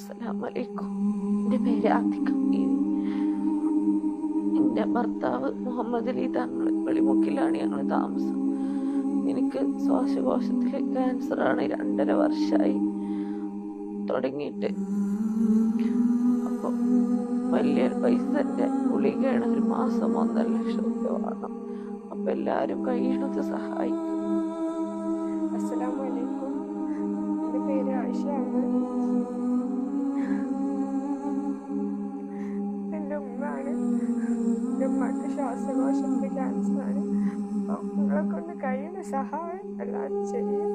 അസ്സലാമു അലൈക്കും. എൻ്റെ പേര് ആത്തിക. എൻ്റെ ഭർത്താവ് മുഹമ്മദ് അലി തങ്ങൾ വെളിമുക്കിലാണ് ഞങ്ങൾ താമസം. എനിക്ക് ശ്വാസകോശത്തിലെ ക്യാൻസറാണ്. 2.5 വർഷമായി തുടങ്ങിയിട്ട്. അപ്പോൾ വലിയൊരു പൈസൻ്റെ ഗുളികയാണ്. ഒരു മാസം 1.5 ലക്ഷം രൂപ വേണം. അപ്പം എല്ലാവരും കഴിയണത് സഹായിക്കും. അസ്സലാമു അലൈക്കും. എൻ്റെ പേര് ആയിഷയാണ്. എൻ്റെ ഉമ്മയാണ്. എൻ്റെ ഉമ്മക്ക് ശ്വാസകോശത്തിൻ്റെ ക്യാൻസറാണ്. നിങ്ങളെ കൊണ്ട് കഴിയുന്ന സഹായം എല്ലാവരും ചെയ്യും.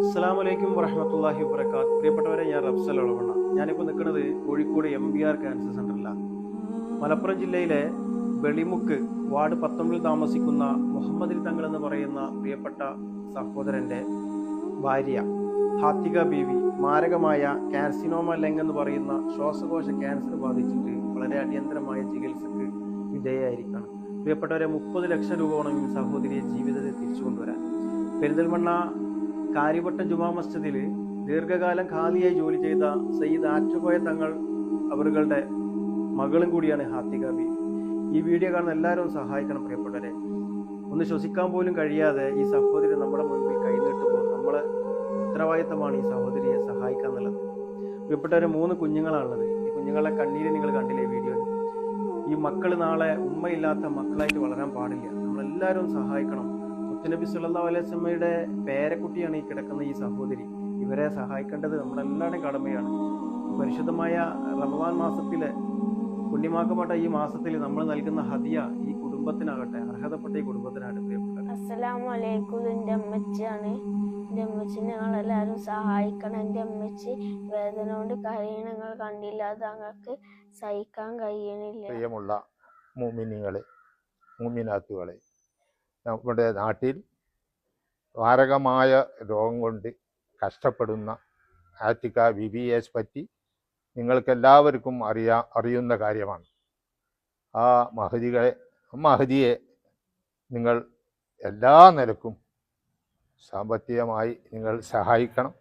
അസ്സലാമു അലൈക്കും വറഹ്മത്തുള്ളാഹി വബറകാത്ത്. പ്രിയപ്പെട്ടവരെ, ഞാൻ റഫ്സൽ ഒളവണ്ണ. ഞാനിപ്പോൾ നിൽക്കുന്നത് കോഴിക്കോട് MBR ക്യാൻസർ സെൻ്ററിലാണ്. മലപ്പുറം ജില്ലയിലെ വെളിമുക്ക് വാർഡ് 19 താമസിക്കുന്ന മുഹമ്മദ് അലി തങ്ങൾ എന്ന് പറയുന്ന പ്രിയപ്പെട്ട സഹോദരൻ്റെ ഭാര്യ ഹാത്തിക ബീവി മാരകമായ കാർസിനോമ ലങ് എന്ന് പറയുന്ന ശ്വാസകോശ ക്യാൻസർ ബാധിച്ചിട്ട് വളരെ അടിയന്തരമായ ചികിത്സക്ക് വിധേയമായിരിക്കണം. പ്രിയപ്പെട്ടവരെ, 30 ലക്ഷം രൂപ വേണം ഈ സഹോദരിയെ ജീവിതത്തിൽ തിരിച്ചു കൊണ്ടുവരാൻ. പെരിന്തൽമണ്ണ കാര്യവട്ടം ജുമാ മസ്ജിദിൽ ദീർഘകാലം ഖാദിയായി ജോലി ചെയ്ത സയ്യിദ് ആറ്റുകോയ തങ്ങൾ അവരുടെ മകളും കൂടിയാണ് ഹാത്തിക ബീവി. ഈ വീഡിയോ കാണുന്ന എല്ലാവരും സഹായിക്കണം പ്രിയപ്പെട്ടവരെ. ഒന്ന് ശ്വസിക്കാൻ പോലും കഴിയാതെ ഈ സഹോദരി നമ്മുടെ മുൻപിൽ കൈനീട്ടുമ്പോൾ നമ്മളെ ഉത്തരവാദിത്തമാണ് ഈ സഹോദരിയെ സഹായിക്കുക എന്നുള്ളത്. പ്രിയപ്പെട്ടവരെ, 3 കുഞ്ഞുങ്ങളാണുള്ളത്. ഈ കുഞ്ഞുങ്ങളെ കണ്ണീര് നിങ്ങൾ കണ്ടില്ലേ വീഡിയോയിൽ. ഈ മക്കൾ നാളെ ഉമ്മയില്ലാത്ത മക്കളായിട്ട് വളരാൻ പാടില്ല. നമ്മളെല്ലാവരും സഹായിക്കണം. മുത്തുനബി സല്ലല്ലാഹു അലൈഹി വസല്ലമയുടെ പേരക്കുട്ടിയാണ് ഈ കിടക്കുന്ന ഈ സഹോദരി. ഇവരെ സഹായിക്കേണ്ടത് നമ്മളെല്ലാവരുടെയും കടമയാണ്. പരിശുദ്ധമായ റമദാൻ മാസത്തിലെ പുണ്യമാക്കപ്പെട്ട ഈ മാസത്തിൽ നമ്മൾ നൽകുന്ന ഹദിയ ഈ കുടുംബത്തിനാകട്ടെ, അർഹതപ്പെട്ട ഈ കുടുംബത്തിനാകട്ടെ. പ്രിയപ്പെട്ടത്, അസ്സലാമു അലൈക്കും. എൻ്റെ അമ്മച്ചിയാണ്. എൻ്റെ അമ്മച്ചി ഞങ്ങളെല്ലാവരും സഹായിക്കണം. എൻ്റെ അമ്മച്ചി വേദന കൊണ്ട് കരയണങ്ങൾ കണ്ടില്ല. അത് ഞങ്ങൾക്ക് സഹിക്കാൻ കഴിയണില്ല. പ്രിയമുള്ള മുഅ്മിനീങ്ങളെ, മുഅ്മിനാത്തുകളെ, നമ്മുടെ നാട്ടിൽ മാരകമായ രോഗം കൊണ്ട് കഷ്ടപ്പെടുന്ന ആത്തിക ബീവിയെ പറ്റി നിങ്ങൾക്കെല്ലാവർക്കും അറിയുന്ന കാര്യമാണ്. ആ മഹദിയെ നിങ്ങൾ എല്ലാ നിലക്കും സാമ്പത്തികമായി നിങ്ങൾ സഹായിക്കണം.